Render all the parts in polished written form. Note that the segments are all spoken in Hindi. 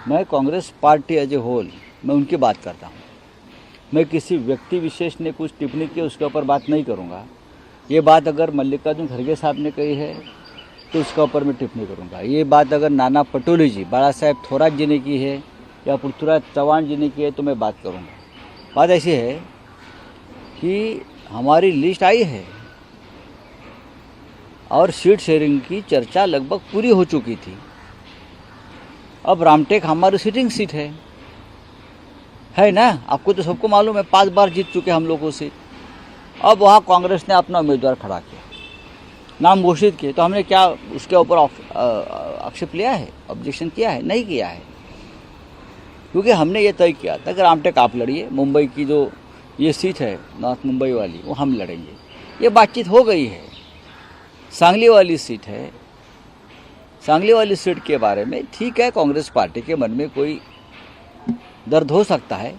मैं Congress party as a whole मैं उनकी बात करता हूँ। मैं किसी व्यक्ति विशेष ने कुछ टिप्पणी की उसके ऊपर बात नहीं करूँगा। ये बात अगर मल्लिकार्जुन खड़गे साहब ने कही है तो उसके ऊपर मैं टिप्पणी करूँगा। ये बात अगर नाना पटोले जी, बाला साहेब थोरात जी ने की है या पृथ्वीराज चौहान जी ने की है तो मैं बात करूँगा। बात ऐसी है कि हमारी लिस्ट आई है और सीट शेयरिंग की चर्चा लगभग पूरी हो चुकी थी। अब रामटेक हमारी सिटिंग सीट है ना, आपको तो सबको मालूम है, 5 बार जीत चुके हम लोगों से। अब वहाँ कांग्रेस ने अपना उम्मीदवार खड़ा किया, नाम घोषित किए, तो हमने क्या उसके ऊपर आक्षेप लिया है, ऑब्जेक्शन किया है? नहीं किया है, क्योंकि हमने ये तय किया था कि रामटेक आप लड़िए, मुंबई की जो ये सीट है नॉर्थ मुंबई वाली वो हम लड़ेंगे। ये बातचीत हो गई है। सांगली वाली सीट है, सांगली वाली सीट के बारे में ठीक है, कांग्रेस पार्टी के मन में कोई दर्द हो सकता है।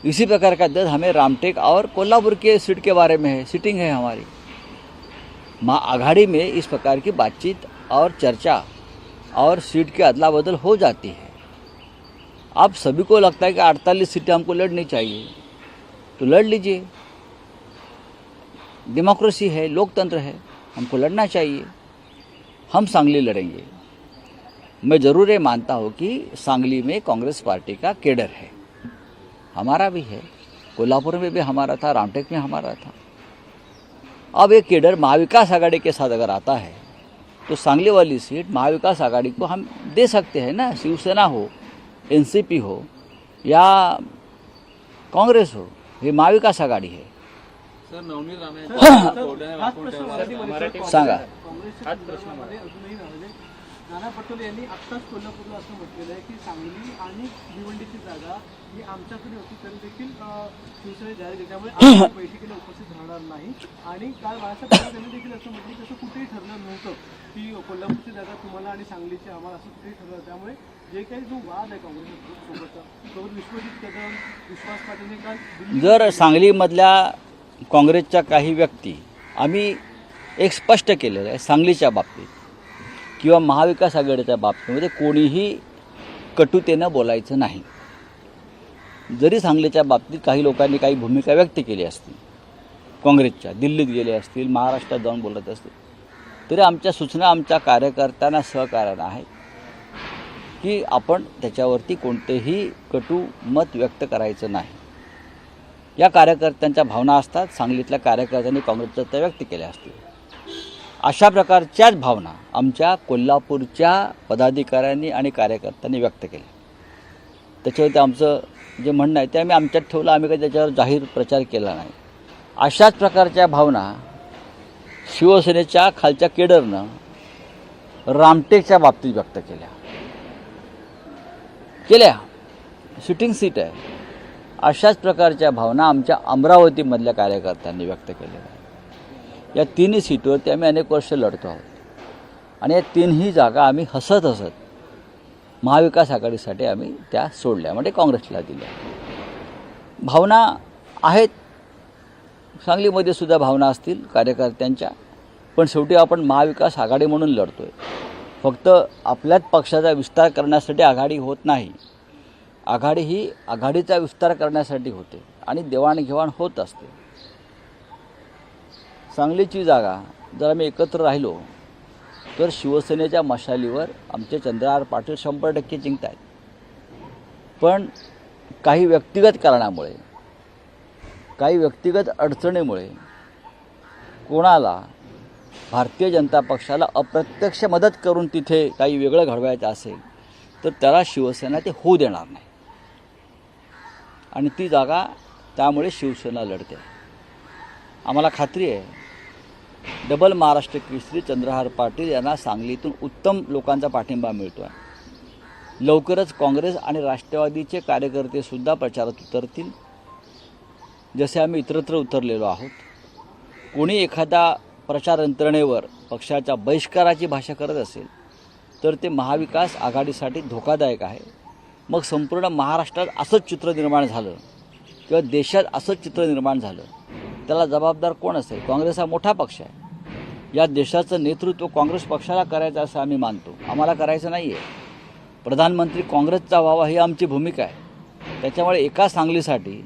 इसी प्रकार का दर्द हमें रामटेक और कोल्हापुर के सीट के बारे में है, सिटिंग है हमारी। आघाड़ी में इस प्रकार की बातचीत और चर्चा और सीट की अदला बदल हो जाती है। अब सभी को लगता है कि 48 सीटें हमको लड़नी चाहिए, तो लड़ लीजिए, डेमोक्रेसी है, लोकतंत्र है, हमको लड़ना चाहिए। हम सांगली लड़ेंगे। मैं ज़रूर ये मानता हूँ कि सांगली में कांग्रेस पार्टी का केडर है, हमारा भी है, कोल्हापुर में भी हमारा था, रामटेक में हमारा था। अब ये केडर महाविकास आघाड़ी के साथ अगर आता है तो सांगली वाली सीट महाविकास आघाड़ी को हम दे सकते हैं ना। शिवसेना हो, एनसीपी हो या कांग्रेस हो, ये महाविकास आघाडी है। सर, नवनीत सांगा। नाना पटोले यांनी आत्ताच कोल्हापूरला असं म्हटलेलं आहे की सांगली आणि भिवंडीची जागा ही आमच्याकडे होती तरी देखील शिवसेने जाहीर केली, त्यामुळे आम्ही बैठकीला उपस्थित राहणार नाही। आणि काल बाळासाहेब ठाकरे यांनी देखील असं म्हटलं की तसं कुठेही ठरलं नव्हतं की कोल्हापूरची जागा तुम्हाला आणि सांगलीची आम्हाला, असं कुठेही ठरलं। त्यामुळे जे काही जो वाद आहे काँग्रेससोबतचा, तो विश्वजित कदम, विश्वास पाटील हे काल जर सांगलीमधल्या काँग्रेसच्या काही व्यक्ती, आम्ही एक स्पष्ट केलेलं आहे, सांगलीच्या बाबतीत किंवा महाविकास आघाडीच्या बाबतीमध्ये कोणीही कटुतेनं बोलायचं नाही। जरी सांगलीच्या बाबतीत काही लोकांनी काही भूमिका व्यक्त केली असतील, काँग्रेसच्या दिल्लीत गेले असतील, महाराष्ट्रात जाऊन बोलत असतील, तरी आमच्या सूचना आमच्या कार्यकर्त्यांना सहकार्यानं आहेत की आपण त्याच्यावरती कोणतेही कटू मत व्यक्त करायचं नाही। या कार्यकर्त्यांच्या भावना असतात, सांगलीतल्या कार्यकर्त्यांनी काँग्रेसच्या त्या व्यक्त केल्या असतील। अशा प्रकारच्याच भावना आमच्या कोल्हापूरच्या पदाधिकाऱ्यांनी आणि कार्यकर्त्यांनी व्यक्त केल्या। त्याच्यावरती आमचं जे म्हणणं आहे ते आम्ही आमच्यात ठेवलं, आम्ही काही त्याच्यावर जाहीर प्रचार केला नाही। अशाच प्रकारच्या भावना शिवसेनेच्या खालच्या केडरनं रामटेकच्या बाबतीत व्यक्त केल्या। सिटिंग सीट आहे, अशाच प्रकारच्या भावना आमच्या अमरावतीमधल्या कार्यकर्त्यांनी व्यक्त केलेल्या आहेत। या तिन्ही सीटवरती आम्ही अनेक वर्ष लढतो आहोत आणि या तिन्ही जागा आम्ही हसत महाविकास आघाडीसाठी आम्ही त्या सोडल्या, म्हणजे काँग्रेसला दिल्या। भावना आहेत, सांगलीमध्ये सुद्धा भावना असतील कार्यकर्त्यांच्या, पण शेवटी आपण महाविकास आघाडी म्हणून लढतोय। फक्त आपल्याच पक्षाचा विस्तार करण्यासाठी आघाडी होत नाही, आघाडी ही आघाडीचा विस्तार करण्यासाठी होते आणि देवाणघेवाण होत असते। सांगलीची जागा जर आम्ही एकत्र राहिलो तर शिवसेनेच्या मशालीवर आमचे चंद्रहार पाटील 100% जिंकतायत, पण काही व्यक्तिगत कारणामुळे, काही व्यक्तिगत अडचणीमुळे कोणाला भारतीय जनता पक्षाला अप्रत्यक्ष मदत करून तिथे काही वेगळं घडवायचं असेल तर त्याला शिवसेना ते होऊ देणार नाही आणि ती जागा त्यामुळे शिवसेना लढते। आम्हाला खात्री आहे डबल महाराष्ट्र केसरी चंद्रहार पाटील यांना सांगलीतून उत्तम लोकांचा पाठिंबा मिळतो आहे। लवकरच काँग्रेस आणि राष्ट्रवादीचे कार्यकर्तेसुद्धा प्रचारात उतरतील, जसे आम्ही इतरत्र उतरलेलो आहोत। कोणी एखादा प्रचार यंत्रणेवर पक्षाच्या बहिष्काराची भाषा करत असेल तर ते महाविकास आघाडीसाठी धोकादायक आहे। मग संपूर्ण महाराष्ट्रात असंच चित्र निर्माण झालं किंवा देशात असंच चित्र निर्माण झालं, त्याला जबाबदार कोण असेल? काँग्रेस हा मोठा पक्ष आहे, या देशाचं नेतृत्व काँग्रेस पक्षाला करायचं असं आम्ही मानतो, आम्हाला करायचं नाही आहे। प्रधानमंत्री काँग्रेसचा व्हावा ही आमची भूमिका आहे. त्याच्यामुळे एका सांगलीसाठी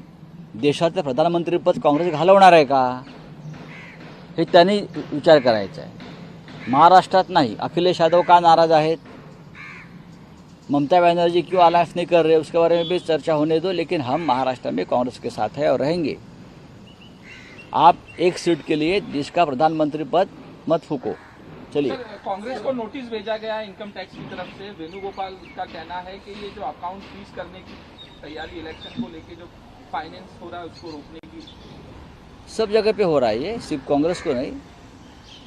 देशाचं प्रधानमंत्रीपद काँग्रेस घालवणार आहे का हे त्यांनी विचार करायचा आहे. महाराष्ट्रात नाही. अखिलेश यादव का नाराज़ आहेत, ममता बनर्जी क्यों अलायंस नहीं कर रहे, उसके बारे में भी चर्चा होने दो, लेकिन हम महाराष्ट्र में कांग्रेस के साथ है और रहेंगे. आप एक सीट के लिए देश का प्रधानमंत्री पद मत फूको. चलिए. कांग्रेस को नोटिस भेजा गया इनकम टैक्स की तरफ से. वेणुगोपाल का कहना है कि ये जो अकाउंट फ्रीज करने की तैयारी इलेक्शन को लेके जो फाइनेंस हो रहा है उसको रोकने की सब जगह पे हो रहा है. ये सिर्फ कांग्रेस को नहीं,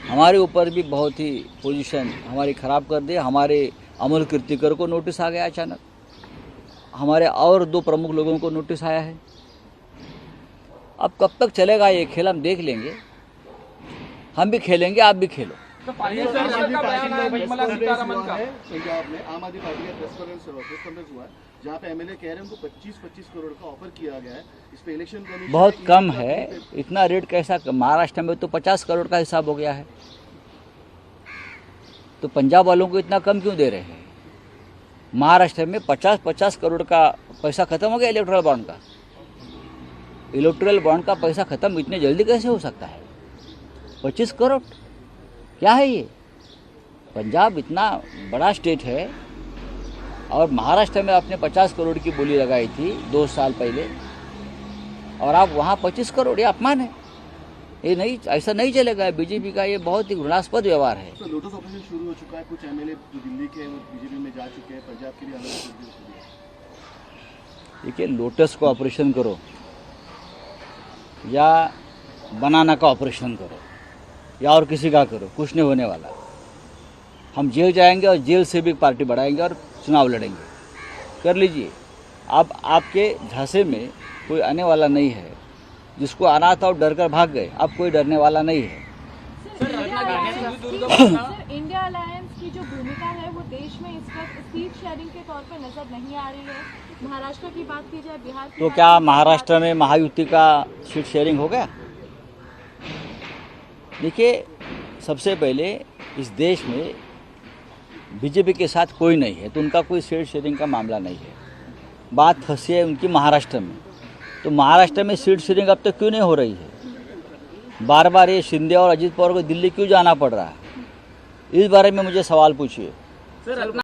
हमारे ऊपर भी बहुत ही पोजीशन हमारी ख़राब कर दी. हमारे अमोल कीर्तिकर को नोटिस आ गया अचानक, हमारे और 2 प्रमुख लोगों को नोटिस आया है. अब कब तक चलेगा ये खेल हम देख लेंगे. हम भी खेलेंगे, आप भी खेलो. तो फाइनेंस मिनिस्टर का बयान है निर्मला सीतारमण का. पंजाब में आम आदमी पार्टी का प्रेस कॉन्फ्रेंस हुआ है जहाँ पे एमएलए कह रहे हैं उनको 25-25 करोड़ का ऑफर किया गया है. इस पे इलेक्शन कमीशन बहुत कम है. इतना रेट कैसा. महाराष्ट्र में तो 50 करोड़ का हिसाब हो गया है, तो पंजाब वालों को इतना कम क्यों दे रहे हैं. महाराष्ट्र में 50-50 करोड़ का पैसा खत्म हो गया इलेक्टोरल बॉन्ड का. इलेक्टोरल बॉन्ड का पैसा खत्म इतने जल्दी कैसे हो सकता है. 25 करोड़ क्या है ये. पंजाब इतना बड़ा स्टेट है और महाराष्ट्र में आपने 50 करोड़ की बोली लगाई थी 2 साल पहले और आप वहाँ 25 करोड़. ये अपमान है. ये नहीं, ऐसा नहीं चलेगा. बीजेपी का ये बहुत ही घृणास्पद व्यवहार है. तो लोटस ऑपरेशन शुरू हो चुका है. कुछ एमएलए जो दिल्ली के बीजेपी में जा चुके हैं. पंजाब के लिए अलग. देखिए, लोटस को ऑपरेशन करो या बनाना का ऑपरेशन करो या और किसी का करो, कुछ नहीं होने वाला. हम जेल जाएंगे और जेल से भी पार्टी बढ़ाएंगे और चुनाव लड़ेंगे. कर लीजिए. अब आपके झांसे में कोई आने वाला नहीं है. जिसको आना था और डर कर भाग गए. अब कोई डरने वाला नहीं है. सर, इंडिया अलायंस की जो भूमिका है वो देश में इस वक्त सीट शेयरिंग के तौर पे नजर नहीं आ रही है. महाराष्ट्र की बात की जाए, बिहार की तो बात क्या की महाराष्ट्र में महायुति का सीट शेयरिंग हो गया. देखिए, सबसे पहले इस देश में बीजेपी के साथ कोई नहीं है, तो उनका कोई सीट शेयरिंग का मामला नहीं है. बात फंसी है उनकी महाराष्ट्र में. तो महाराष्ट्र में सीट शेयरिंग अब तक क्यों नहीं हो रही है. बार बार ये शिंदे और अजित पवार को दिल्ली क्यों जाना पड़ रहा है. इस बारे में मुझे सवाल पूछिए.